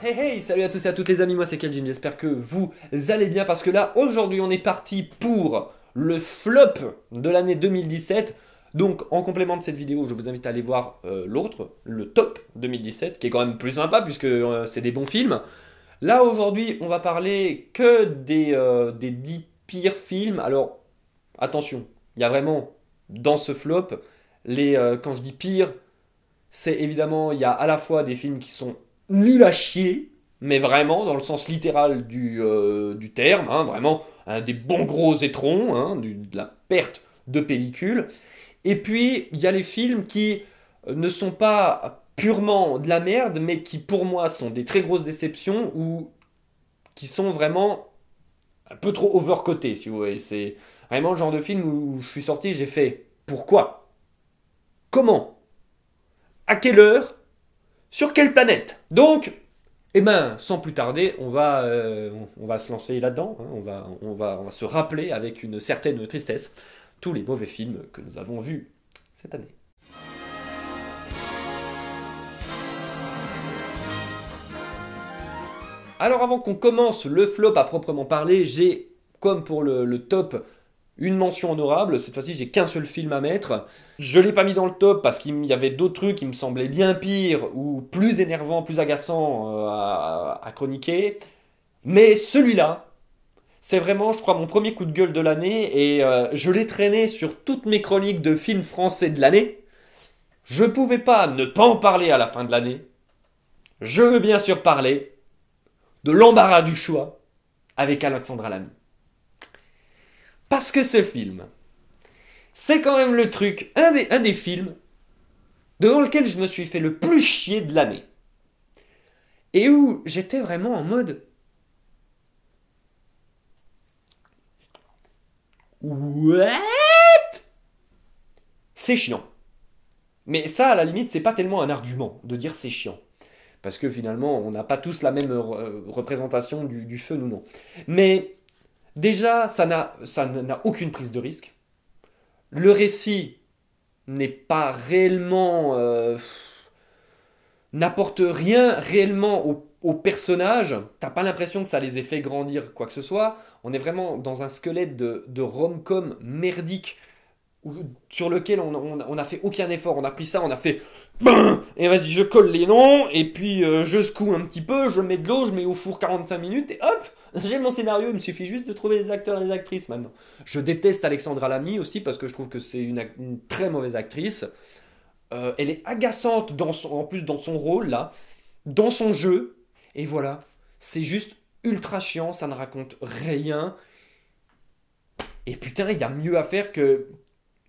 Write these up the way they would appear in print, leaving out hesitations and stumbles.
Hey hey, salut à tous et à toutes les amis, moi c'est Keljin, j'espère que vous allez bien parce que là, aujourd'hui on est parti pour le flop de l'année 2017. Donc en complément de cette vidéo, je vous invite à aller voir l'autre, le top 2017, qui est quand même plus sympa puisque c'est des bons films. Là aujourd'hui, on va parler que des 10 pires films. Alors attention, il y a vraiment dans ce flop, quand je dis pire, c'est évidemment, il y a à la fois des films qui sont nuls à chier, mais vraiment dans le sens littéral du terme, hein, vraiment des bons gros étrons, hein, de la perte de pellicule. Et puis, il y a les films qui ne sont pas purement de la merde, mais qui pour moi sont des très grosses déceptions ou qui sont vraiment un peu trop overcotés, si vous voulez. C'est vraiment le genre de film où je suis sorti, j'ai fait pourquoi? Comment? À quelle heure? Sur quelle planète? Donc, eh ben, sans plus tarder, on va se lancer là-dedans, hein. On va se rappeler avec une certaine tristesse tous les mauvais films que nous avons vus cette année. Alors avant qu'on commence le flop à proprement parler, j'ai, comme pour le top, une mention honorable. Cette fois-ci, j'ai qu'un seul film à mettre. Je l'ai pas mis dans le top parce qu'il y avait d'autres trucs qui me semblaient bien pires ou plus énervants, plus agaçants à chroniquer. Mais celui-là, c'est vraiment, je crois, mon premier coup de gueule de l'année et je l'ai traîné sur toutes mes chroniques de films français de l'année. Je pouvais pas ne pas en parler à la fin de l'année. Je veux bien sûr parler de l'embarras du choix avec Alexandra Lamy. Parce que ce film, c'est quand même le truc, un des films devant lequel je me suis fait le plus chier de l'année. Et où j'étais vraiment en mode... What? C'est chiant. Mais ça, à la limite, c'est pas tellement un argument de dire c'est chiant. Parce que finalement, on n'a pas tous la même représentation du feu, nous non. Mais déjà, ça n'a aucune prise de risque. Le récit n'est pas réellement... n'apporte rien réellement au personnage. T'as pas l'impression que ça les ait fait grandir quoi que ce soit. On est vraiment dans un squelette de rom-com merdique sur lequel on a fait aucun effort. On a pris ça, on a fait ben, et vas-y, je colle les noms, et puis je secoue un petit peu, je mets de l'eau, je mets au four 45 minutes, et hop, j'ai mon scénario. Il me suffit juste de trouver les acteurs et les actrices maintenant. Je déteste Alexandra Lamy aussi parce que je trouve que c'est une très mauvaise actrice. Elle est agaçante en plus dans son rôle là, dans son jeu, et voilà, c'est juste ultra chiant, ça ne raconte rien. Et putain, il y a mieux à faire que...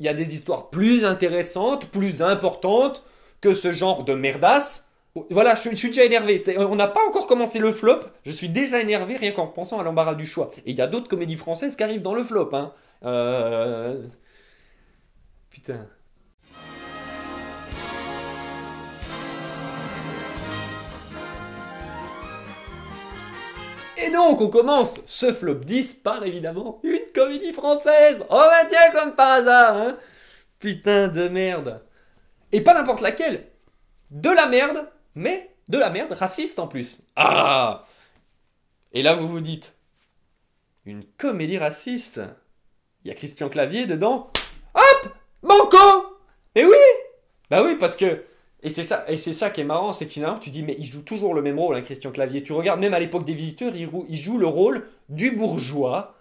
Il y a des histoires plus intéressantes, plus importantes que ce genre de merdasse. Voilà, je suis déjà énervé. On n'a pas encore commencé le flop. Je suis déjà énervé rien qu'en pensant à l'embarras du choix. Et il y a d'autres comédies françaises qui arrivent dans le flop, hein. Putain. Et donc, on commence ce flop 10 par évidemment une comédie française. Oh bah tiens, comme par hasard, hein. Putain de merde. Et pas n'importe laquelle. De la merde, mais de la merde raciste en plus. Ah. Et là, vous vous dites, une comédie raciste. Il y a Christian Clavier dedans. Hop, banco. Et oui. Bah oui, parce que... et c'est ça qui est marrant, c'est que finalement, tu dis, mais il joue toujours le même rôle, hein, Christian Clavier. Tu regardes, même à l'époque des Visiteurs, il joue le rôle du bourgeois.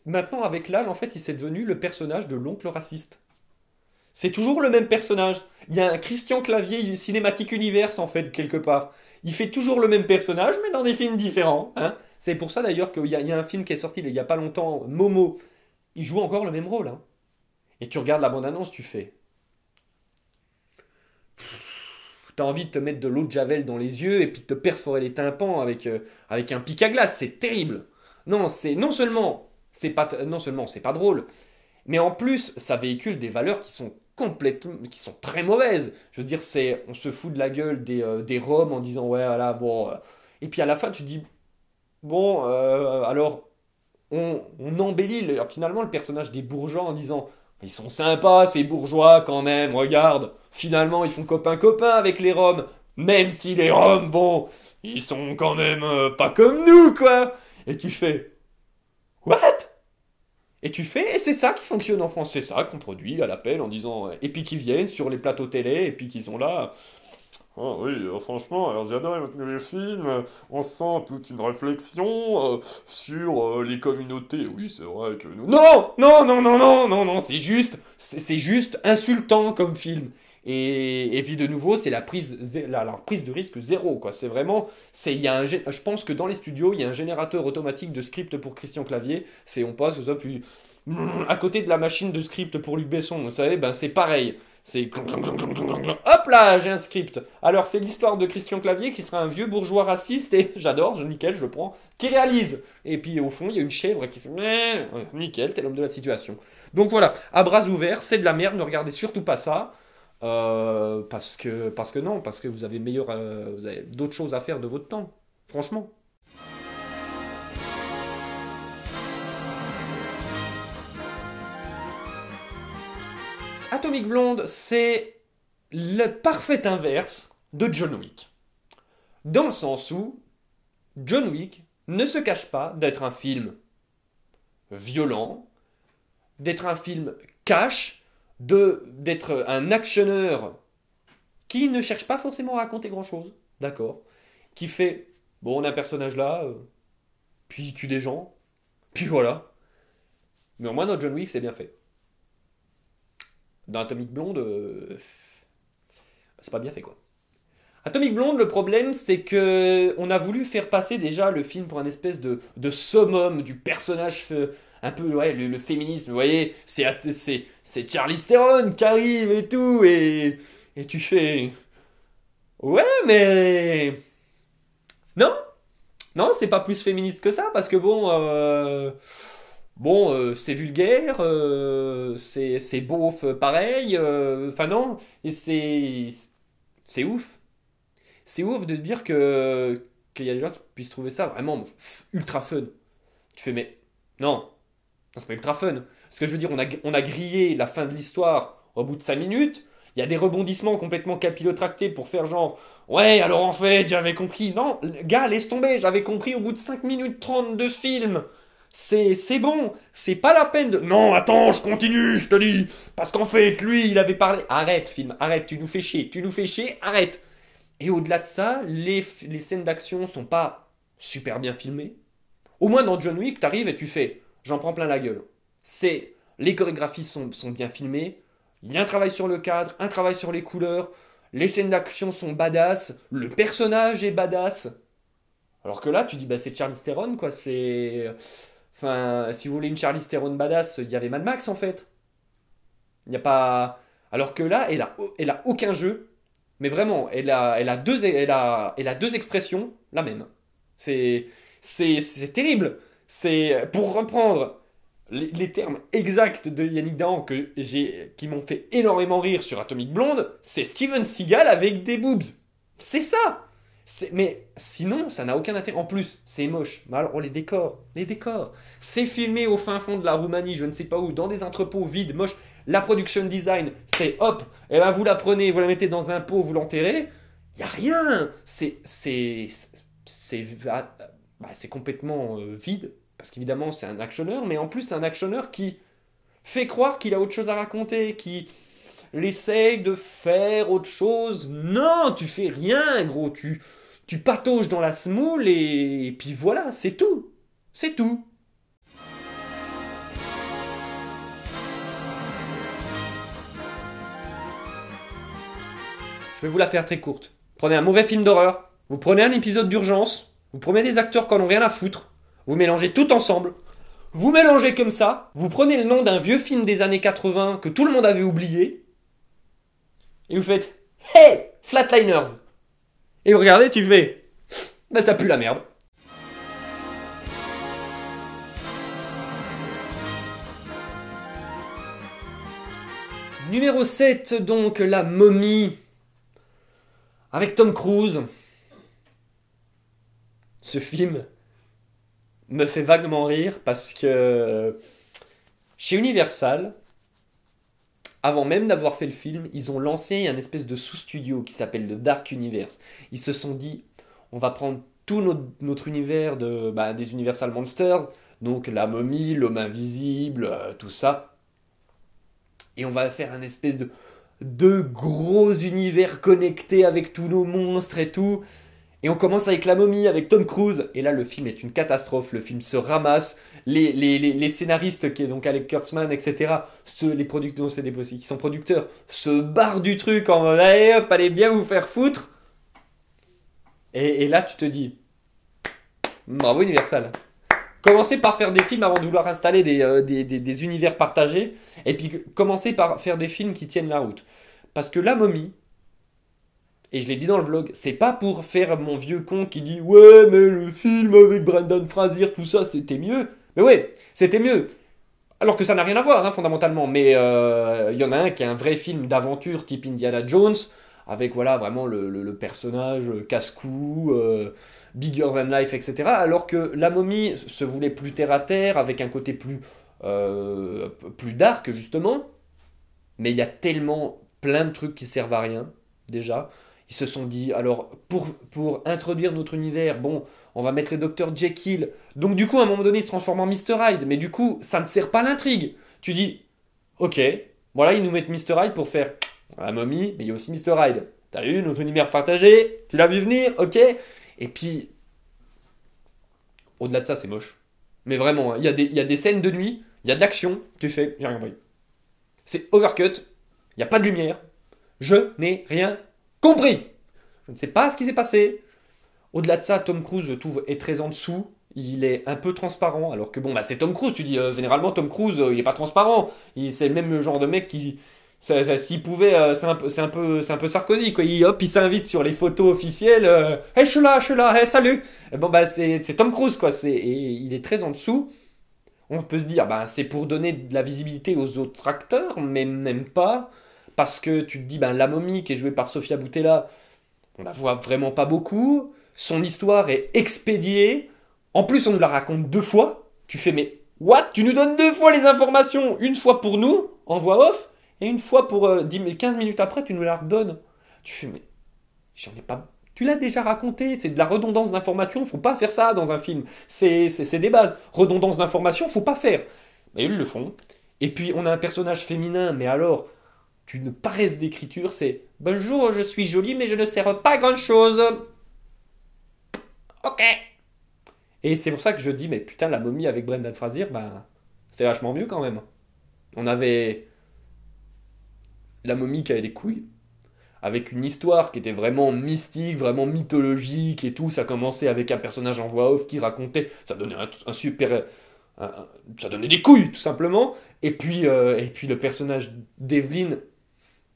Maintenant, avec l'âge, en fait, il s'est devenu le personnage de l'oncle raciste. C'est toujours le même personnage. Il y a un Christian Clavier Cinématique Universe, en fait, quelque part. Il fait toujours le même personnage, mais dans des films différents, hein. C'est pour ça, d'ailleurs, qu'il y a un film qui est sorti il n'y a pas longtemps, Momo. Il joue encore le même rôle, hein. Et tu regardes la bande-annonce, tu fais... T'as envie de te mettre de l'eau de Javel dans les yeux et puis de te perforer les tympans avec un pic à glace. C'est terrible. Non, non seulement c'est pas drôle, mais en plus ça véhicule des valeurs qui sont complètement, qui sont très mauvaises. Je veux dire, on se fout de la gueule des Roms en disant ouais voilà bon. Et puis à la fin tu dis bon alors on embellit finalement le personnage des bourgeois en disant ils sont sympas ces bourgeois quand même, regarde, finalement ils font copain-copain avec les Roms. Même si les Roms, bon, ils sont quand même pas comme nous, quoi. Et tu fais, what? Et tu fais, et c'est ça qui fonctionne en France, c'est ça qu'on produit à l'appel en disant, et puis qui viennent sur les plateaux télé, et puis qui sont là. Oh oui, franchement, alors j'adore votre nouveau film, on sent toute une réflexion sur les communautés. Oui, c'est vrai que nous... Non, non, non, non, non, non, non, c'est juste insultant comme film. Et puis de nouveau, c'est la prise de risque zéro, quoi. C'est vraiment, je pense que dans les studios, il y a un générateur automatique de script pour Christian Clavier. C'est on passe ça, puis à côté de la machine de script pour Luc Besson, vous savez, ben c'est pareil. C'est hop là, j'ai un script. Alors c'est l'histoire de Christian Clavier qui sera un vieux bourgeois raciste et j'adore, nickel, je prends, qui réalise. Et puis au fond, il y a une chèvre qui fait nickel, t'es l'homme de la situation. Donc voilà, à bras ouverts, c'est de la merde, ne regardez surtout pas ça. Parce que non, parce que vous avez d'autres choses à faire de votre temps, franchement. Atomic Blonde, c'est le parfait inverse de John Wick. Dans le sens où John Wick ne se cache pas d'être un film violent, d'être un film cash, d'être un actionneur qui ne cherche pas forcément à raconter grand-chose, d'accord, qui fait, bon, on a un personnage là, puis il tue des gens, puis voilà. Mais au moins dans John Wick, c'est bien fait. Dans Atomic Blonde, c'est pas bien fait quoi. Atomic Blonde, le problème, c'est que on a voulu faire passer déjà le film pour un espèce de summum du personnage un peu, ouais, le féminisme, vous voyez, c'est Charlize Theron qui arrive et tout, et tu fais... Ouais, mais... Non, non, c'est pas plus féministe que ça, parce que bon... c'est vulgaire, c'est beauf pareil, enfin non, et c'est ouf. C'est ouf de se dire qu'il y a des gens qui puissent trouver ça vraiment ultra fun. Tu fais, mais non, non, c'est pas ultra fun. Parce que je veux dire, on a grillé la fin de l'histoire au bout de 5 minutes. Il y a des rebondissements complètement capillotractés pour faire genre, ouais, alors en fait, j'avais compris. Non, gars, laisse tomber, j'avais compris au bout de 5 minutes 30 de ce film. C'est bon, c'est pas la peine de... Non, attends, je continue, je te dis. Parce qu'en fait, lui, il avait parlé... Arrête, film, arrête, tu nous fais chier, arrête. Et au-delà de ça, les scènes d'action sont pas super bien filmées. Au moins dans John Wick, t'arrives et tu fais, j'en prends plein la gueule. Les chorégraphies sont bien filmées, il y a un travail sur le cadre, un travail sur les couleurs, les scènes d'action sont badass, le personnage est badass. Alors que là, tu dis, bah c'est Charlize Theron, quoi, c'est... Enfin, si vous voulez une Charlize Theron badass, il y avait Mad Max en fait. Il n'y a pas... Alors que là, elle a aucun jeu. Mais vraiment, elle a deux expressions, la même. C'est, c'est terrible. C'est, pour reprendre les termes exacts de Yannick Dahan qui m'ont fait énormément rire sur Atomic Blonde, c'est Steven Seagal avec des boobs. C'est ça. Mais sinon, ça n'a aucun intérêt. En plus, c'est moche. Mais alors, les décors. C'est filmé au fin fond de la Roumanie, je ne sais pas où, dans des entrepôts vides, moches. La production design, c'est hop, et ben vous la prenez, vous la mettez dans un pot, vous l'enterrez. Il y a rien. C'est complètement vide parce qu'évidemment c'est un actionneur, mais en plus c'est un actionneur qui fait croire qu'il a autre chose à raconter, qui essaye de faire autre chose. Non, tu fais rien, gros. Tu patauges dans la semoule et puis voilà, c'est tout. C'est tout. Je vais vous la faire très courte. Prenez un mauvais film d'horreur, vous prenez un épisode d'urgence, vous prenez des acteurs qui en ont rien à foutre, vous mélangez tout ensemble, vous mélangez comme ça, vous prenez le nom d'un vieux film des années 80 que tout le monde avait oublié, et vous faites Hey, Flatliners. Et vous regardez, tu fais bah ça pue la merde. Numéro 7, donc La Momie. Avec Tom Cruise. Ce film me fait vaguement rire parce que chez Universal, avant même d'avoir fait le film, ils ont lancé un espèce de sous-studio qui s'appelle le Dark Universe. Ils se sont dit, on va prendre tout notre univers des Universal Monsters, donc la momie, l'homme invisible, tout ça, et on va faire un espèce de gros univers connectés avec tous nos monstres et tout. Et on commence avec la momie, avec Tom Cruise. Et là, le film est une catastrophe. Le film se ramasse. Les scénaristes, qui est donc Alec Kurtzman, etc., les producteurs, c'est des boss qui sont producteurs, se barrent du truc en mode allez hop, allez bien vous faire foutre. Et là, tu te dis bravo Universal. Commencez par faire des films avant de vouloir installer des univers partagés. Et puis commencez par faire des films qui tiennent la route. Parce que la momie, et je l'ai dit dans le vlog, c'est pas pour faire mon vieux con qui dit ouais mais le film avec Brendan Fraser, tout ça c'était mieux. Mais ouais, c'était mieux. Alors que ça n'a rien à voir fondamentalement. Mais il y en a un qui est un vrai film d'aventure type Indiana Jones, avec voilà vraiment le personnage casse-cou, bigger than life, etc. Alors que la momie se voulait plus terre à terre, avec un côté plus dark justement. Mais il y a tellement plein de trucs qui servent à rien déjà. Ils se sont dit, alors, pour introduire notre univers, bon, on va mettre le docteur Jekyll. Donc, du coup, à un moment donné, il se transforme en Mr. Hyde. Mais du coup, ça ne sert pas l'intrigue. Tu dis, ok, voilà, ils nous mettent Mr. Hyde pour faire la momie, mais il y a aussi Mr. Hyde. T'as vu, notre univers partagé, tu l'as vu venir, ok. Et puis, au-delà de ça, c'est moche. Mais vraiment, hein, il y a des scènes de nuit, il y a de l'action, tu fais, j'ai rien compris. C'est overcut, il n'y a pas de lumière. Je n'ai rien compris. Je ne sais pas ce qui s'est passé. Au-delà de ça, Tom Cruise, je trouve, est très en dessous. Il est un peu transparent, alors que bon, bah c'est Tom Cruise. Tu dis, généralement, Tom Cruise, il est pas transparent. C'est le même genre de mec qui, s'il pouvait, c'est un peu Sarkozy, quoi. Il s'invite sur les photos officielles. Hey, je suis là, hey, salut. Et bon, bah c'est Tom Cruise, quoi. Et il est très en dessous. On peut se dire, bah, c'est pour donner de la visibilité aux autres acteurs, mais même pas. Parce que tu te dis, ben, la momie qui est jouée par Sofia Boutella, on la voit vraiment pas beaucoup. Son histoire est expédiée. En plus, on nous la raconte deux fois. Tu fais, mais what? Tu nous donnes deux fois les informations. Une fois pour nous, en voix off, et une fois pour 15 minutes après, tu nous la redonnes. Tu fais, mais j'en ai pas. Tu l'as déjà raconté, c'est de la redondance d'informations, faut pas faire ça dans un film. C'est des bases. Redondance d'informations, faut pas faire. Mais ils le font. Et puis on a un personnage féminin, mais alors, d'une paresse d'écriture, c'est bonjour, je suis jolie, mais je ne sers pas à grand chose. Ok. Et c'est pour ça que je dis, mais putain, la momie avec Brendan Fraser, ben, c'était vachement mieux quand même. On avait la momie qui avait des couilles, avec une histoire qui était vraiment mystique, vraiment mythologique et tout. Ça commençait avec un personnage en voix off qui racontait, ça donnait un super, ça donnait des couilles tout simplement. Et puis le personnage d'Evelyn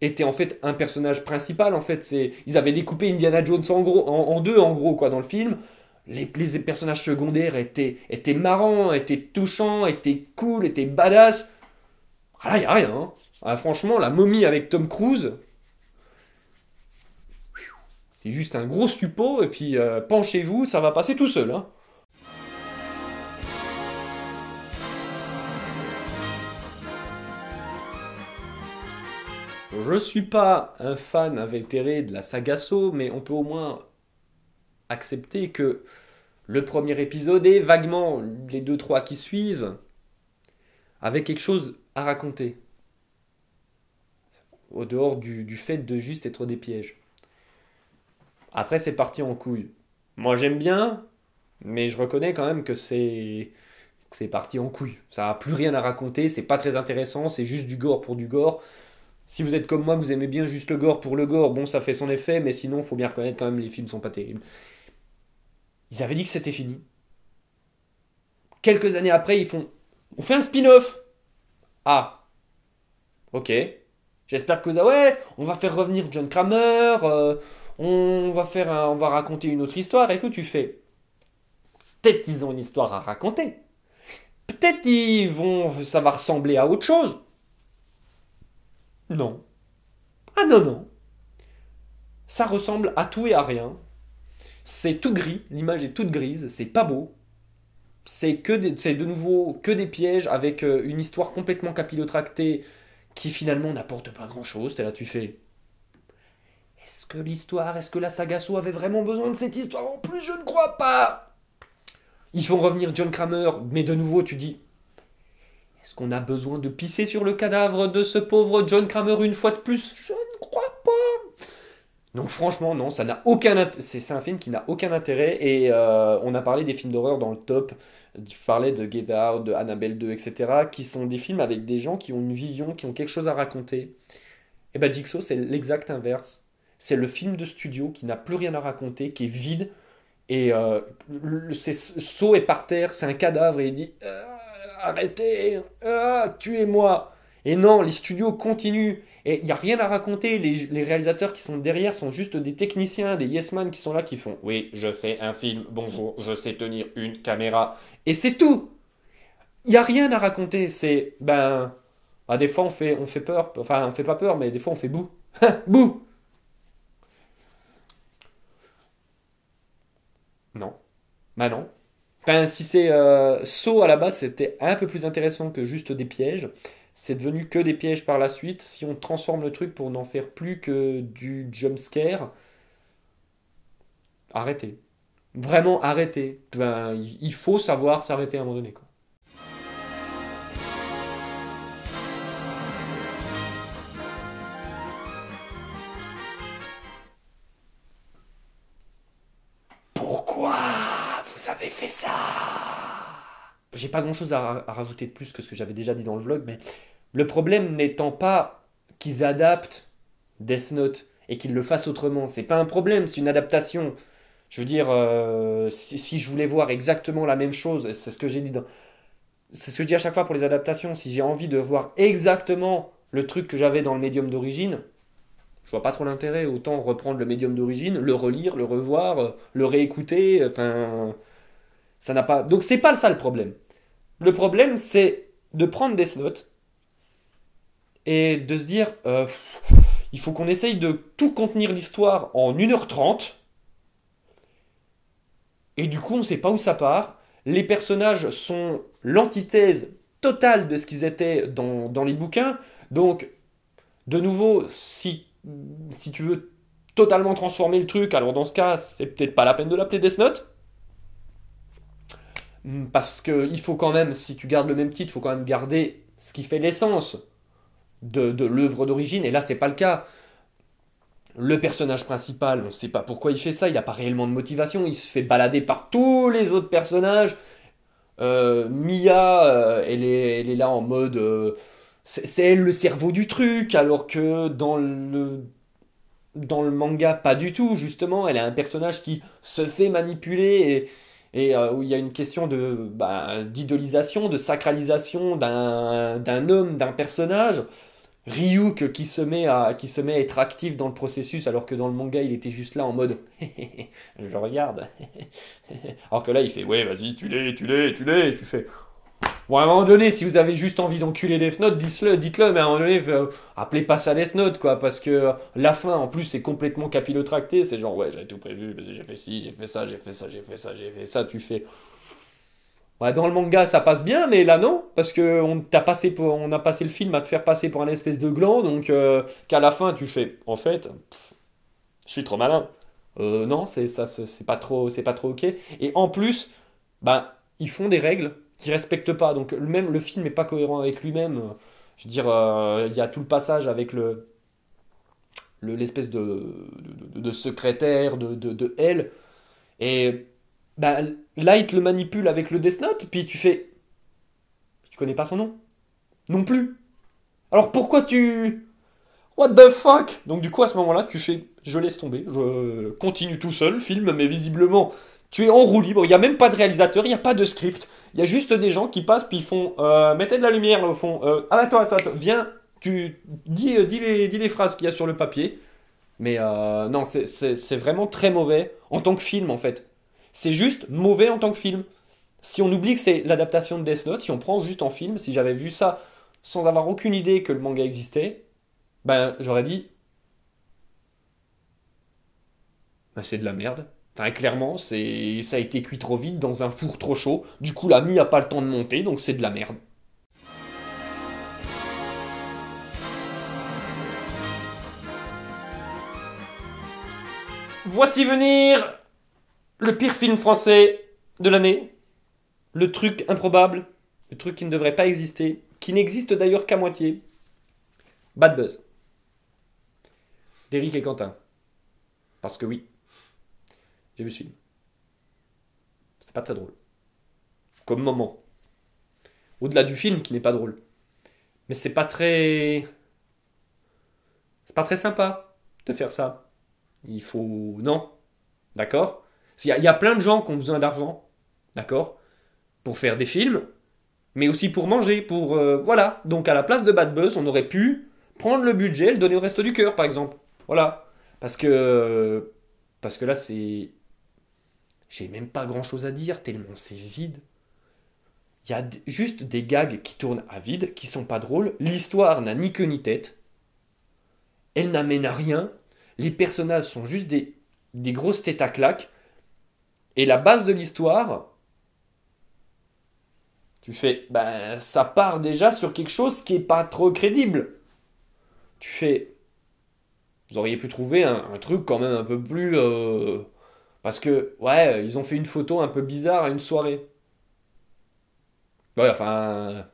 était en fait un personnage principal. En fait, ils avaient découpé Indiana Jones en gros, en deux en gros quoi dans le film. Les personnages secondaires étaient marrants, étaient touchants, étaient cool, étaient badass. Ah là, y a rien. Hein. Ah, franchement, la momie avec Tom Cruise, c'est juste un gros suppôt, et puis penchez-vous, ça va passer tout seul. Hein. Je suis pas un fan invétéré de la saga Saw, mais on peut au moins accepter que le premier épisode et vaguement les deux trois qui suivent avaient quelque chose à raconter, au dehors du fait de juste être des pièges. Après, c'est parti en couille. Moi, j'aime bien, mais je reconnais quand même que c'est parti en couille. Ça a plus rien à raconter, c'est pas très intéressant, c'est juste du gore pour du gore. Si vous êtes comme moi, que vous aimez bien juste le gore pour le gore, bon, ça fait son effet, mais sinon, faut bien reconnaître quand même, les films sont pas terribles. Ils avaient dit que c'était fini. Quelques années après, on fait un spin-off. Ah, ok. J'espère que vous, ouais, on va faire revenir John Kramer, on va raconter une autre histoire. Et que tu fais, peut-être qu'ils ont une histoire à raconter. Peut-être ça va ressembler à autre chose. Non. Ah non, non. Ça ressemble à tout et à rien. C'est tout gris, l'image est toute grise, c'est pas beau. C'est de nouveau que des pièges avec une histoire complètement capillotractée qui finalement n'apporte pas grand-chose. T'es là, tu fais... Est-ce que l'histoire, est-ce que la saga So avait vraiment besoin de cette histoire en plus? Je ne crois pas. Ils font revenir John Kramer, mais de nouveau, tu dis... Est-ce qu'on a besoin de pisser sur le cadavre de ce pauvre John Kramer une fois de plus? Je ne crois pas. Donc franchement, non, ça n'a aucun intérêt. C'est un film qui n'a aucun intérêt. Et on a parlé des films d'horreur dans le top. Tu parlais de Get Out, de Annabelle 2, etc. Qui sont des films avec des gens qui ont une vision, qui ont quelque chose à raconter. Et ben Jigsaw, c'est l'exact inverse. C'est le film de studio qui n'a plus rien à raconter, qui est vide. Et Saw est par terre, c'est un cadavre, et il dit arrêtez, tuez-moi. Et non, les studios continuent. Et il n'y a rien à raconter. Les réalisateurs qui sont derrière sont juste des techniciens, des yes man qui sont là, qui font oui, je fais un film, bonjour, je sais tenir une caméra. Et c'est tout. Il n'y a rien à raconter. C'est, des fois on fait peur. Enfin, on fait pas peur, mais des fois on fait bouh. Bouh. Non. Bah non. Enfin, si c'est Saw à la base, c'était un peu plus intéressant que juste des pièges. C'est devenu que des pièges par la suite. Si on transforme le truc pour n'en faire plus que du jump scare, arrêtez. Vraiment arrêtez. Enfin, il faut savoir s'arrêter à un moment donné, quoi. Pourquoi vous avez fait ça? J'ai pas grand chose à rajouter de plus que ce que j'avais déjà dit dans le vlog, mais le problème n'étant pas qu'ils adaptent Death Note et qu'ils le fassent autrement. C'est pas un problème, c'est une adaptation. Je veux dire, si je voulais voir exactement la même chose, c'est ce que j'ai dit c'est ce que je dis à chaque fois pour les adaptations. Si j'ai envie de voir exactement le truc que j'avais dans le médium d'origine, je vois pas trop l'intérêt. Autant reprendre le médium d'origine, le relire, le revoir, le réécouter. Enfin, ça n'a pas. Donc c'est pas ça le problème. Le problème, c'est de prendre Death Note et de se dire, il faut qu'on essaye de tout contenir l'histoire en 1h30. Et du coup, on ne sait pas où ça part. Les personnages sont l'antithèse totale de ce qu'ils étaient dans les bouquins. Donc, de nouveau, si tu veux totalement transformer le truc, alors dans ce cas, c'est peut-être pas la peine de l'appeler Death Note. Parce que il faut quand même, si tu gardes le même titre, il faut quand même garder ce qui fait l'essence de l'œuvre d'origine. Et là, c'est pas le cas. Le personnage principal, on ne sait pas pourquoi il fait ça, il n'a pas réellement de motivation, il se fait balader par tous les autres personnages. Mia, elle est là en mode... c'est elle le cerveau du truc, alors que dans le manga, pas du tout, justement. Elle est un personnage qui se fait manipuler et où il y a une question d'idolisation, de sacralisation d'un homme, d'un personnage. Ryuk qui se met à être actif dans le processus alors que dans le manga il était juste là en mode je regarde. Alors que là il fait ouais vas-y tue-les, tue-les, tue-les. Et tu fais bon à un moment donné si vous avez juste envie d'enculer Death Note dites-le mais à un moment donné appelez pas ça Death Note quoi parce que la fin en plus c'est complètement capillotracté, c'est genre ouais j'avais tout prévu, j'ai fait ci, j'ai fait ça, j'ai fait ça, j'ai fait ça, j'ai fait ça, tu fais ouais, dans le manga, ça passe bien, mais là non, parce que on a passé le film à te faire passer pour un espèce de gland, donc qu'à la fin tu fais, en fait, je suis trop malin. Non, c'est pas trop ok. Et en plus, ils font des règles qu'ils respectent pas, donc même le film n'est pas cohérent avec lui-même. Je veux dire, il y a tout le passage avec l'espèce de secrétaire de elle, et bah, Light le manipule avec le Death Note, puis tu fais. Tu connais pas son nom? Non plus. Alors pourquoi tu. What the fuck? Donc du coup, à ce moment-là, tu fais. Je laisse tomber. Je continue tout seul, film, mais visiblement, tu es en roue libre. Il n'y a même pas de réalisateur, il n'y a pas de script. Il y a juste des gens qui passent, puis ils font. Mettez de la lumière là au fond. Attends, viens. Tu dis les phrases qu'il y a sur le papier. Mais non, c'est vraiment très mauvais en tant que film en fait. C'est juste mauvais en tant que film. Si on oublie que c'est l'adaptation de Death Note, si on prend juste en film, si j'avais vu ça sans avoir aucune idée que le manga existait, j'aurais dit, c'est de la merde. Enfin, clairement, ça a été cuit trop vite dans un four trop chaud. Du coup, la mie a pas le temps de monter, donc c'est de la merde. Voici venir le pire film français de l'année. Le truc improbable, le truc qui ne devrait pas exister, qui n'existe d'ailleurs qu'à moitié. Bad Buzz. D'Éric et Quentin. Parce que oui, j'ai vu ce film. C'était pas très drôle. Comme moment. Au-delà du film qui n'est pas drôle. Mais c'est pas très. C'est pas très sympa de faire ça. Il faut. Non. D'accord. Il y a plein de gens qui ont besoin d'argent. D'accord. Pour faire des films. Mais aussi pour manger. Pour. Voilà. Donc à la place de Bad Buzz, on aurait pu prendre le budget, le donner au Resto du Cœur, par exemple. Voilà. Parce que. Parce que là, c'est. J'ai même pas grand chose à dire, tellement c'est vide. Il y a juste des gags qui tournent à vide, qui sont pas drôles. L'histoire n'a ni queue ni tête. Elle n'amène à rien. Les personnages sont juste des grosses têtes à claques. Et la base de l'histoire, tu fais, ben, ça part déjà sur quelque chose qui est pas trop crédible. Tu fais, vous auriez pu trouver un truc quand même un peu plus. Parce que, ouais, ils ont fait une photo un peu bizarre à une soirée. Ouais, enfin,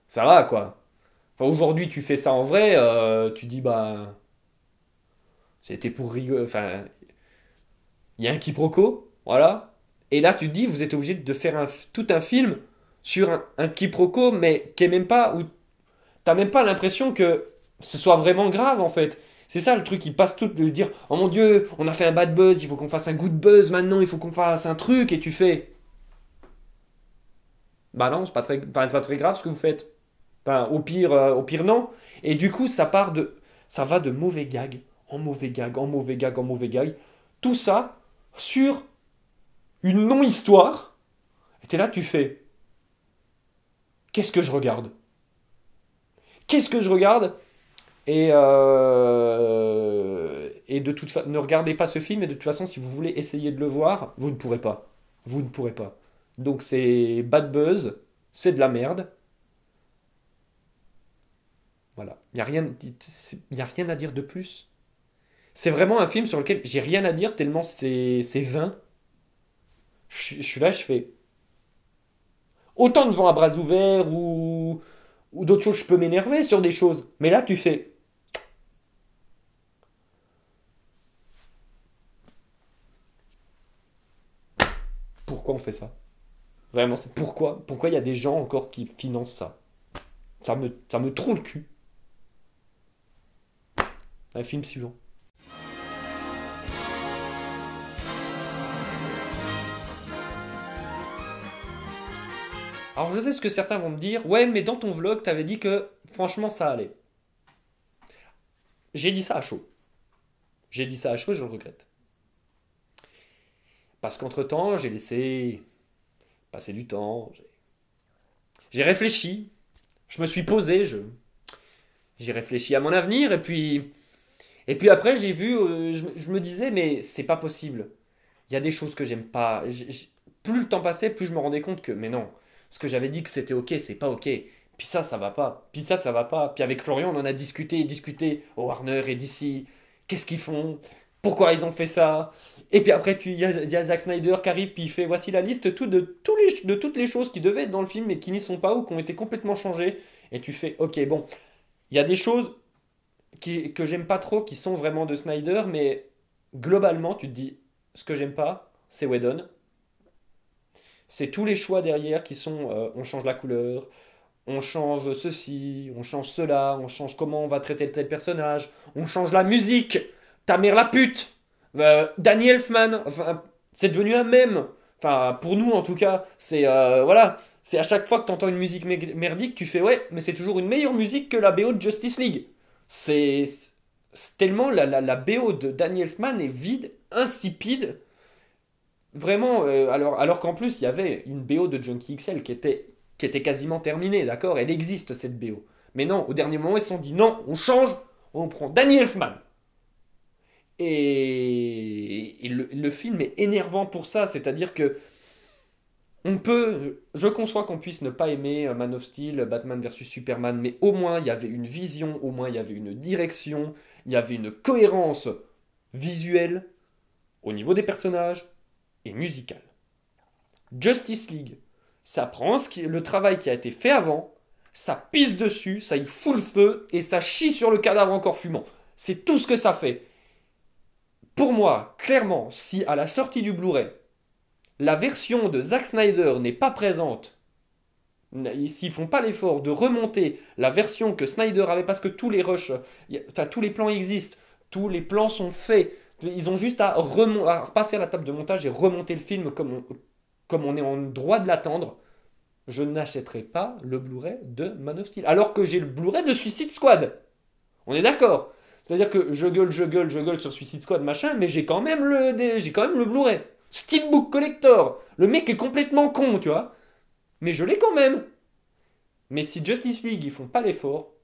ça va quoi. Enfin, aujourd'hui, tu fais ça en vrai, tu dis, bah, c'était pour rigoler. Enfin, il y a un quiproquo, voilà. Et là, tu te dis, vous êtes obligé de faire tout un film sur un quiproquo, mais qui est même pas. Où t'as même pas l'impression que ce soit vraiment grave en fait. C'est ça le truc, ils passent tout de dire, oh mon dieu, on a fait un bad buzz, il faut qu'on fasse un good buzz maintenant, il faut qu'on fasse un truc, et tu fais. Bah non, c'est pas très grave ce que vous faites. Enfin, au pire non. Et du coup, ça va de mauvais gags en mauvais gag, en mauvais gag, en mauvais gag. Tout ça sur une non-histoire. Et t'es là, tu fais, qu'est-ce que je regarde? Qu'est-ce que je regarde? Et de toute façon, ne regardez pas ce film. Et de toute façon, si vous voulez essayer de le voir, vous ne pourrez pas. Vous ne pourrez pas. Donc c'est Bad Buzz, c'est de la merde. Voilà. Y a rien à dire de plus. C'est vraiment un film sur lequel j'ai rien à dire tellement c'est vain. Je suis là, je fais. Autant devant à bras ouverts ou d'autres choses, je peux m'énerver sur des choses. Mais là, tu fais. Pourquoi on fait ça? Vraiment, c'est pourquoi il y a des gens encore qui financent ça? Ça me trouve le cul. Un film suivant. Alors je sais ce que certains vont me dire. Ouais, mais dans ton vlog, t'avais dit que franchement ça allait. J'ai dit ça à chaud. J'ai dit ça à chaud et je le regrette. Parce qu'entre-temps, j'ai laissé passer du temps. J'ai réfléchi. Je me suis posé. J'ai réfléchi à mon avenir. Et puis après, j'ai vu. Je me disais, mais c'est pas possible. Il y a des choses que j'aime pas. Plus le temps passait, plus je me rendais compte que, mais non, ce que j'avais dit que c'était ok, c'est pas ok. Puis ça va pas. Puis ça va pas. Puis avec Florian, on en a discuté et discuté. Oh, Warner et DC, qu'est-ce qu'ils font? Pourquoi ils ont fait ça? Et puis après, il y a Zack Snyder qui arrive, puis il fait voici la liste de toutes les choses qui devaient être dans le film, mais qui n'y sont pas ou qui ont été complètement changées. Et tu fais ok, bon, il y a des choses que j'aime pas trop qui sont vraiment de Snyder, mais globalement, tu te dis ce que j'aime pas, c'est Whedon. C'est tous les choix derrière qui sont on change la couleur, on change ceci, on change cela, on change comment on va traiter tel personnage, on change la musique, ta mère la pute, Danny Elfman, enfin, c'est devenu un mème. Enfin, pour nous en tout cas, c'est voilà, c'est à chaque fois que tu entends une musique merdique, tu fais ouais, mais c'est toujours une meilleure musique que la BO de Justice League. C'est c'est tellement la BO de Danny Elfman est vide, insipide. Vraiment, alors qu'en plus, il y avait une BO de Junkie XL qui était quasiment terminée, d'accord? Elle existe, cette BO. Mais non, au dernier moment, ils se sont dit non, on change, on prend Danny Elfman. Et le film est énervant pour ça, c'est-à-dire que je conçois qu'on puisse ne pas aimer Man of Steel, Batman versus Superman, mais au moins il y avait une vision, au moins il y avait une direction, il y avait une cohérence visuel, au niveau des personnages et musical. Justice League, ça prend le travail qui a été fait avant, ça pisse dessus, ça y fout le feu et ça chie sur le cadavre encore fumant. C'est tout ce que ça fait. Pour moi, clairement, si à la sortie du Blu-ray, la version de Zack Snyder n'est pas présente, s'ils font pas l'effort de remonter la version que Snyder avait, parce que tous les rushs, tous les plans existent, tous les plans sont faits, ils ont juste à passer à la table de montage et remonter le film comme on est en droit de l'attendre. Je n'achèterai pas le Blu-ray de Man of Steel, alors que j'ai le Blu-ray de Suicide Squad. On est d'accord. C'est-à-dire que je gueule sur Suicide Squad, machin, mais j'ai quand même le Blu-ray. Steelbook Collector. Le mec est complètement con, tu vois. Mais je l'ai quand même. Mais si Justice League, ils font pas l'effort,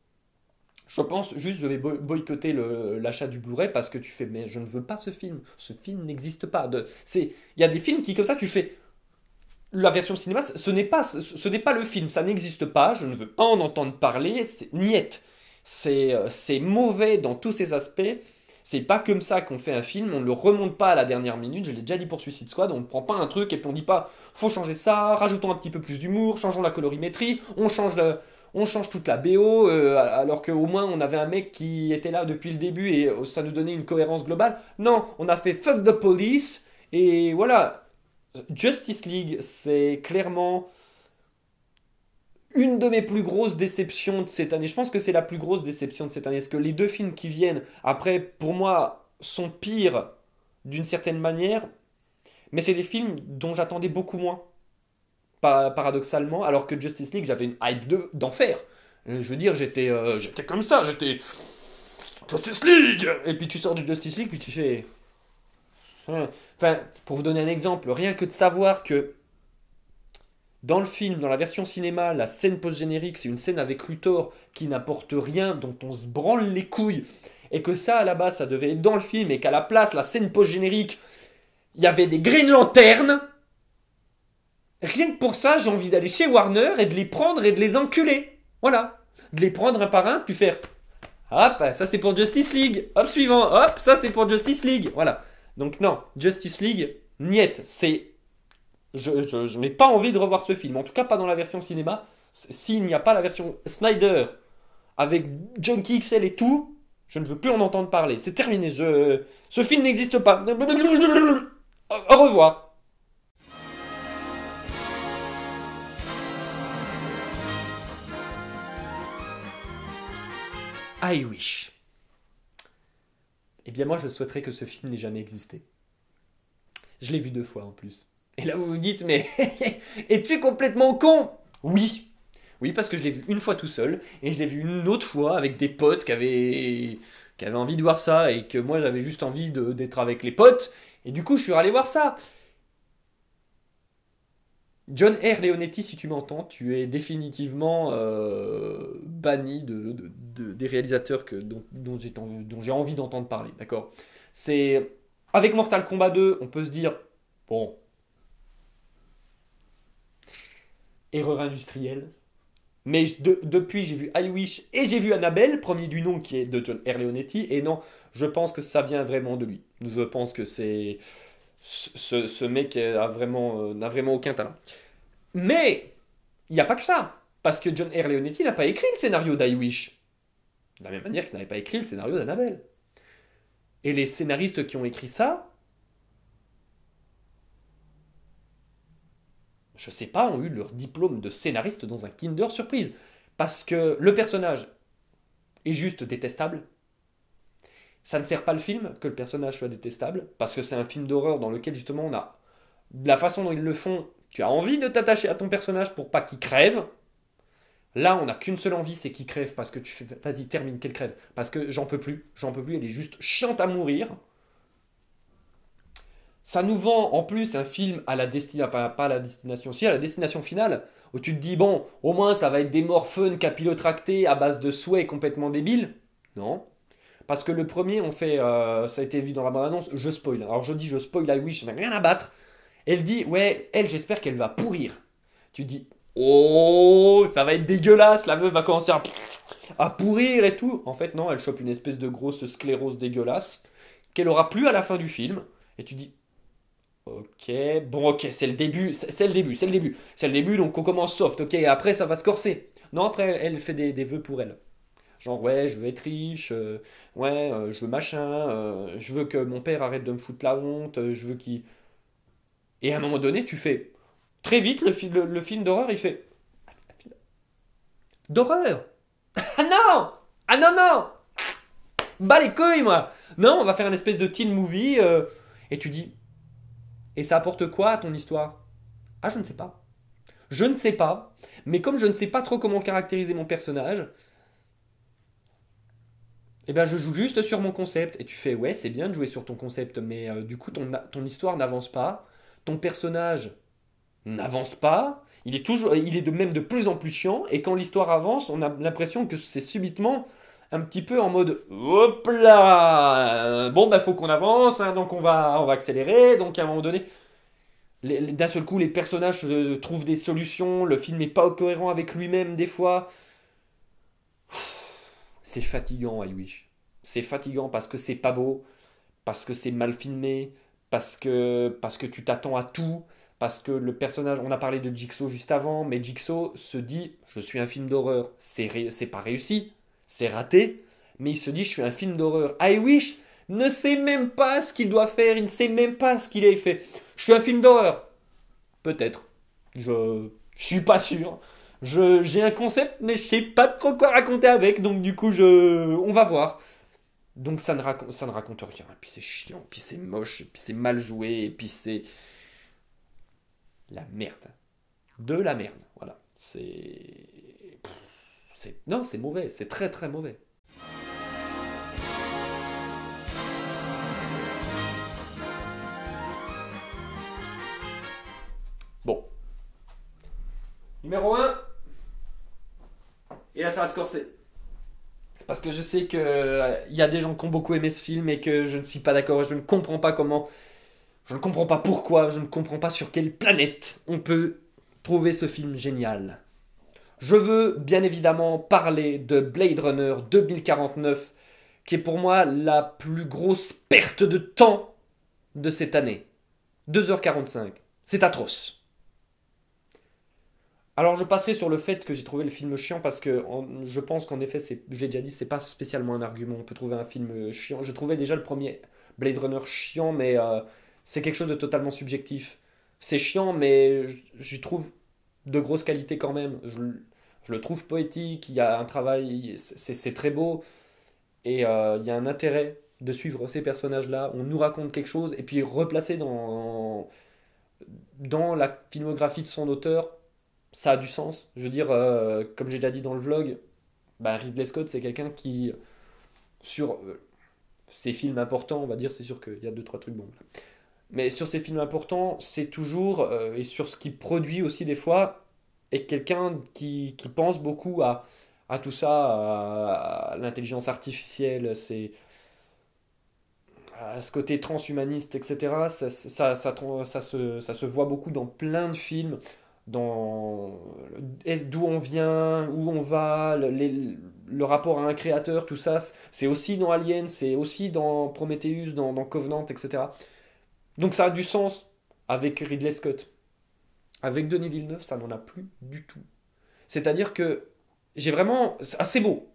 je pense juste je vais boycotter l'achat du Blu-ray parce que tu fais, mais je ne veux pas ce film. Ce film n'existe pas. Il y a des films qui, comme ça, tu fais. La version cinéma, ce n'est pas le film, ça n'existe pas, je ne veux pas en entendre parler, c'est niette. C'est mauvais dans tous ses aspects. C'est pas comme ça qu'on fait un film, on ne le remonte pas à la dernière minute, je l'ai déjà dit pour Suicide Squad, on ne prend pas un truc et puis on dit pas faut changer ça, rajoutons un petit peu plus d'humour, changeons la colorimétrie, on change toute la BO, alors qu'au moins on avait un mec qui était là depuis le début et ça nous donnait une cohérence globale. Non, on a fait fuck the police et voilà. Justice League, c'est clairement une de mes plus grosses déceptions de cette année. Je pense que c'est la plus grosse déception de cette année. Parce que les deux films qui viennent, après, pour moi, sont pires d'une certaine manière. Mais c'est des films dont j'attendais beaucoup moins, paradoxalement. Alors que Justice League, j'avais une hype d'enfer. Je veux dire, j'étais comme ça, j'étais Justice League. Et puis tu sors de Justice League, puis tu fais... Enfin, pour vous donner un exemple, rien que de savoir que dans le film, dans la version cinéma, la scène post-générique, c'est une scène avec Luthor qui n'apporte rien, dont on se branle les couilles, et que ça, à la base, ça devait être dans le film, et qu'à la place, la scène post-générique, il y avait des Green Lanterns. Rien que pour ça, j'ai envie d'aller chez Warner et de les prendre et de les enculer. Voilà. De les prendre un par un, puis faire... Hop, ça c'est pour Justice League. Hop, suivant. Hop, ça c'est pour Justice League. Voilà. Donc non, Justice League, niette. Je n'ai pas envie de revoir ce film. En tout cas, pas dans la version cinéma. S'il n'y a pas la version Snyder avec Junkie XL et tout, je ne veux plus en entendre parler. C'est terminé. Ce film n'existe pas. Au revoir. I wish. Eh bien moi, je souhaiterais que ce film n'ait jamais existé. Je l'ai vu 2 fois en plus. Et là, vous vous dites, mais es-tu complètement con? Oui. Oui, parce que je l'ai vu une fois tout seul, et je l'ai vu une autre fois avec des potes qui avaient envie de voir ça, et que moi, j'avais juste envie d'être avec les potes, et du coup, je suis allé voir ça. John R. Leonetti, si tu m'entends, tu es définitivement banni des réalisateurs dont j'ai envie d'entendre parler, d'accord? C'est... Avec Mortal Kombat 2, on peut se dire, bon, erreur industrielle. Mais depuis, j'ai vu I Wish et j'ai vu Annabelle, premier du nom qui est de John R. Leonetti. Et non, je pense que ça vient vraiment de lui. Je pense que c'est... Ce mec n'a vraiment aucun talent. Mais, il n'y a pas que ça. Parce que John R. Leonetti n'a pas écrit le scénario d'I Wish. De la même manière qu'il n'avait pas écrit le scénario d'Annabelle. Et les scénaristes qui ont écrit ça, je sais pas, ont eu leur diplôme de scénariste dans un Kinder Surprise. Parce que le personnage est juste détestable. Ça ne sert pas le film que le personnage soit détestable. Parce que c'est un film d'horreur dans lequel justement on a... De la façon dont ils le font, tu as envie de t'attacher à ton personnage pour pas qu'il crève. Là, on n'a qu'une seule envie, c'est qu'il crève. Parce que tu fais, vas-y, termine, qu'elle crève. Parce que j'en peux plus, elle est juste chiante à mourir. Ça nous vend en plus un film à la destination, enfin pas à la destination, si à la destination finale, où tu te dis, bon, au moins ça va être des morts fun capillotractés à base de souhaits complètement débiles. Non. Parce que le premier, ça a été vu dans la bande-annonce, je spoil. Alors je dis je spoil I Wish, je n'ai rien à battre. Elle dit, ouais, elle, j'espère qu'elle va pourrir. Tu dis, oh, ça va être dégueulasse, la meuf va commencer à pourrir et tout. En fait, non, elle chope une espèce de grosse sclérose dégueulasse qu'elle aura plu à la fin du film. Et tu dis, ok, bon, ok, c'est le début, c'est le début, c'est le début. C'est le début, donc on commence soft, ok, et après ça va se corser. Non, après, elle fait des vœux pour elle. Genre, ouais, je veux être riche, ouais, je veux machin, je veux que mon père arrête de me foutre la honte, je veux qu'il. Et à un moment donné, tu fais. Très vite, le film d'horreur, il fait. D'horreur. Ah non. Ah non, non. Bas les couilles, moi. Non, on va faire une espèce de teen movie, et tu dis. Et ça apporte quoi à ton histoire? Ah, je ne sais pas. Je ne sais pas, mais comme je ne sais pas trop comment caractériser mon personnage, eh ben je joue juste sur mon concept. Et tu fais, ouais, c'est bien de jouer sur ton concept, mais du coup, ton histoire n'avance pas, ton personnage n'avance pas, il est de même de plus en plus chiant, et quand l'histoire avance, on a l'impression que c'est subitement un petit peu en mode, hop là, bon, bah faut qu'on avance, hein, donc on va accélérer, donc à un moment donné, d'un seul coup, les personnages trouvent des solutions, le film n'est pas cohérent avec lui-même des fois. C'est fatigant, I Wish. C'est fatigant parce que c'est pas beau, parce que c'est mal filmé, parce que tu t'attends à tout, parce que le personnage, on a parlé de Jigsaw juste avant, mais Jigsaw se dit, je suis un film d'horreur. C'est pas réussi, c'est raté, mais il se dit, je suis un film d'horreur. I Wish ne sait même pas ce qu'il doit faire, il ne sait même pas ce qu'il a fait. Je suis un film d'horreur. Peut-être. Je suis pas sûr. J'ai un concept, mais je sais pas trop quoi raconter avec, donc du coup, on va voir. Donc ça ne raconte rien, et puis c'est chiant, puis c'est moche, et puis c'est mal joué, et puis c'est la merde. De la merde, voilà. Non, c'est mauvais, c'est très très mauvais. Bon. Numéro un. Et là ça va se corser. Parce que je sais que il y a des gens qui ont beaucoup aimé ce film et que je ne suis pas d'accord, je ne comprends pas comment, je ne comprends pas pourquoi, je ne comprends pas sur quelle planète on peut trouver ce film génial. Je veux bien évidemment parler de Blade Runner 2049, qui est pour moi la plus grosse perte de temps de cette année. 2h45. C'est atroce. Alors je passerai sur le fait que j'ai trouvé le film chiant parce que je pense qu'en effet, je l'ai déjà dit, c'est pas spécialement un argument. On peut trouver un film chiant. Je trouvais déjà le premier Blade Runner chiant, mais c'est quelque chose de totalement subjectif. C'est chiant, mais j'y trouve de grosses qualités quand même. Je le trouve poétique, il y a un travail, c'est très beau, et il y a un intérêt de suivre ces personnages-là. On nous raconte quelque chose, et puis replacer dans la filmographie de son auteur, ça a du sens. Je veux dire, comme j'ai déjà dit dans le vlog, bah, Ridley Scott, c'est quelqu'un qui, sur ses films importants, on va dire, c'est sûr qu'il y a deux, trois trucs bons. Mais sur ses films importants, c'est toujours, et sur ce qu'il produit aussi des fois, est quelqu'un qui pense beaucoup à tout ça, à l'intelligence artificielle, à ce côté transhumaniste, etc. Ça se voit beaucoup dans plein de films, dans d'où on vient, où on va, le rapport à un créateur, tout ça. C'est aussi dans Alien, c'est aussi dans Prometheus, dans Covenant, etc. Donc ça a du sens avec Ridley Scott. Avec Denis Villeneuve, ça n'en a plus du tout. C'est-à-dire que j'ai vraiment. Ah, c'est beau.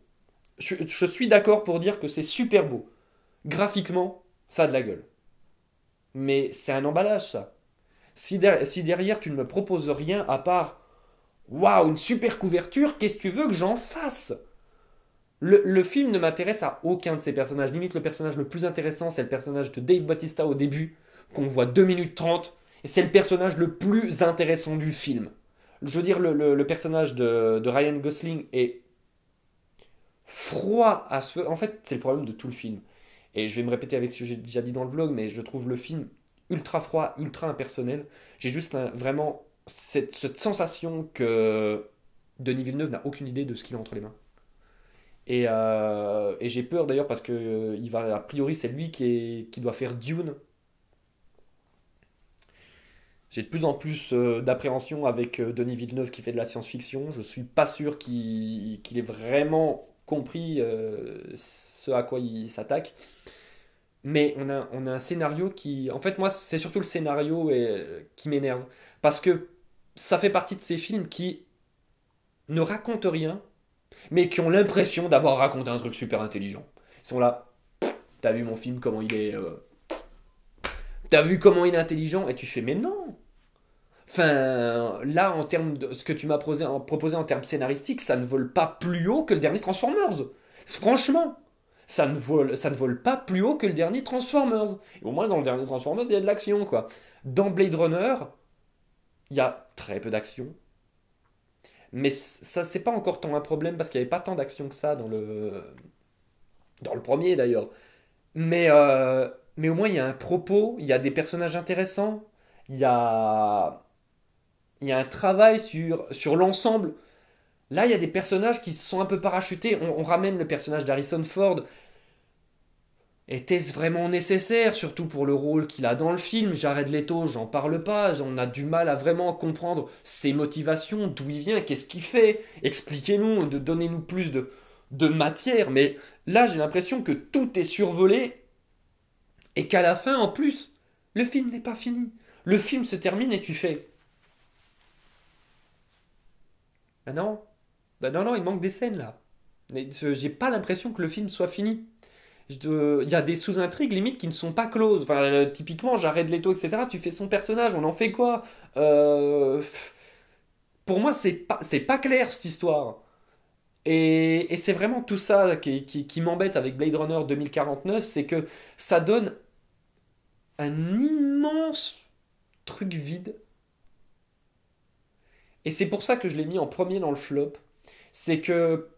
Je suis d'accord pour dire que c'est super beau. Graphiquement, ça a de la gueule. Mais c'est un emballage, ça. Si derrière tu ne me proposes rien à part waouh, une super couverture, qu'est-ce que tu veux que j'en fasse? Le film ne m'intéresse à aucun de ces personnages. Limite, le personnage le plus intéressant, c'est le personnage de Dave Bautista au début, qu'on voit 2 minutes 30, et c'est le personnage le plus intéressant du film. Je veux dire, le personnage de Ryan Gosling est froid à ce feu. En fait, c'est le problème de tout le film. Et je vais me répéter avec ce que j'ai déjà dit dans le vlog, mais je trouve le film ultra froid, ultra impersonnel. J'ai juste vraiment cette sensation que Denis Villeneuve n'a aucune idée de ce qu'il a entre les mains. Et j'ai peur d'ailleurs parce que a priori c'est lui qui doit faire Dune. J'ai de plus en plus d'appréhension avec Denis Villeneuve qui fait de la science-fiction. Je suis pas sûr qu'il ait vraiment compris ce à quoi il s'attaque. Mais on a un scénario qui... En fait, moi, c'est surtout le scénario qui m'énerve. Parce que ça fait partie de ces films qui ne racontent rien, mais qui ont l'impression d'avoir raconté un truc super intelligent. Ils sont là, t'as vu mon film, comment il est... T'as vu comment il est intelligent? Et tu fais, mais non! Enfin, là, en termes de ce que tu m'as proposé en termes scénaristiques, ça ne vole pas plus haut que le dernier Transformers. Franchement, ça ne vole pas plus haut que le dernier Transformers. Et au moins, dans le dernier Transformers, il y a de l'action, quoi. Dans Blade Runner, il y a très peu d'action. Mais ça, c'est pas encore tant un problème parce qu'il n'y avait pas tant d'action que ça dans le premier, d'ailleurs. Mais au moins, il y a un propos, il y a des personnages intéressants, il y a, il y a un travail sur l'ensemble. Là, il y a des personnages qui se sont un peu parachutés. On ramène le personnage d'Harrison Ford. Était-ce vraiment nécessaire, surtout pour le rôle qu'il a dans le film? Jared Leto, j'en parle pas. On a du mal à vraiment comprendre ses motivations, d'où il vient, qu'est-ce qu'il fait. Expliquez-nous, donnez-nous plus de matière. Mais là, j'ai l'impression que tout est survolé et qu'à la fin, en plus, le film n'est pas fini. Le film se termine et tu fais. Ah non, bah non, non, il manque des scènes là. Mais j'ai pas l'impression que le film soit fini. Il y a des sous-intrigues limite qui ne sont pas closes. Enfin, typiquement, Jared Leto, etc. Tu fais son personnage, on en fait quoi? Pour moi, c'est pas clair cette histoire. Et c'est vraiment tout ça qui m'embête avec Blade Runner 2049, c'est que ça donne un immense truc vide. Et c'est pour ça que je l'ai mis en premier dans le flop. C'est que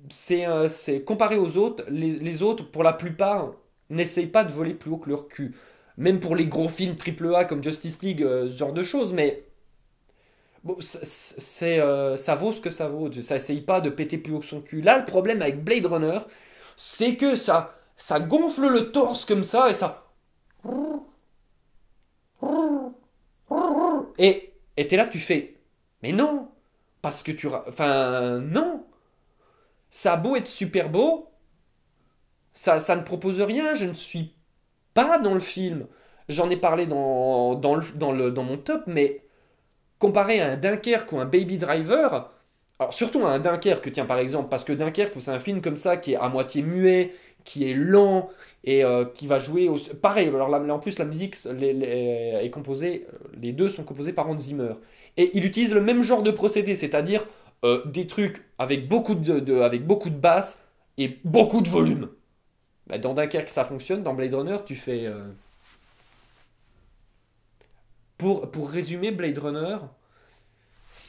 c'est comparé aux autres, les autres, pour la plupart, n'essayent pas de voler plus haut que leur cul. Même pour les gros films triple A comme Justice League, ce genre de choses, mais bon, ça vaut ce que ça vaut. Ça essaye pas de péter plus haut que son cul. Là, le problème avec Blade Runner, c'est que ça gonfle le torse comme ça et ça. Et t'es là, tu fais. Mais non! Parce que Enfin, non! Ça a beau être super beau, ça ne propose rien. Je ne suis pas dans le film. J'en ai parlé dans mon top, mais comparé à un Dunkerque ou un Baby Driver, alors surtout à un Dunkerque, tiens par exemple, parce que Dunkerque, c'est un film comme ça qui est à moitié muet, qui est lent et qui va jouer pareil. Alors là, en plus la musique est composée, les deux sont composés par Hans Zimmer et il utilise le même genre de procédé, c'est-à-dire des trucs avec avec beaucoup de basses et beaucoup de volume. Bah, dans Dunkerque ça fonctionne, dans Blade Runner tu fais pour résumer Blade Runner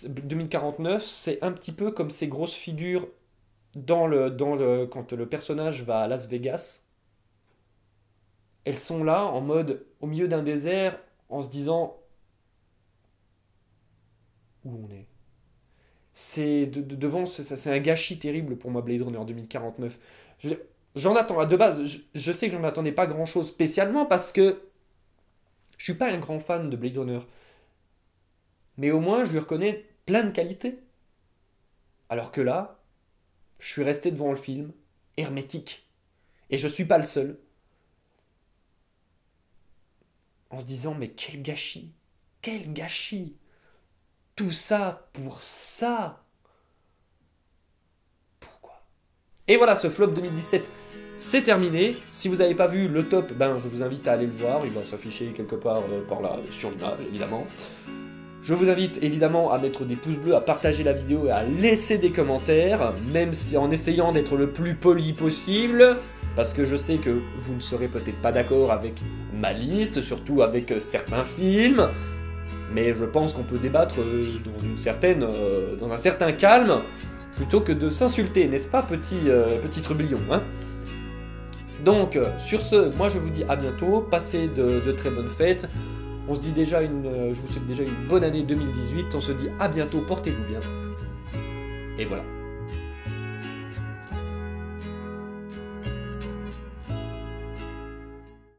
2049, c'est un petit peu comme ces grosses figures quand le personnage va à Las Vegas. Elles sont là en mode au milieu d'un désert en se disant où on est. Devant, c'est un gâchis terrible pour moi Blade Runner 2049. J'en attends, de base, je sais que j'en attendais pas grand chose spécialement parce que je suis pas un grand fan de Blade Runner. Mais au moins, je lui reconnais plein de qualités. Alors que là, je suis resté devant le film, hermétique. Et je suis pas le seul. En se disant, mais quel gâchis! Quel gâchis! Tout ça pour ça! Pourquoi? Et voilà, ce flop 2017, c'est terminé. Si vous n'avez pas vu le top, ben, je vous invite à aller le voir. Il va s'afficher quelque part par là, sur l'image, évidemment. Je vous invite évidemment à mettre des pouces bleus, à partager la vidéo et à laisser des commentaires, même si en essayant d'être le plus poli possible, parce que je sais que vous ne serez peut-être pas d'accord avec ma liste, surtout avec certains films, mais je pense qu'on peut débattre dans un certain calme, plutôt que de s'insulter, n'est-ce pas, petit trublion, hein? Donc, sur ce, moi je vous dis à bientôt, passez de très bonnes fêtes. Je vous souhaite déjà une bonne année 2018. On se dit à bientôt, portez-vous bien. Et voilà.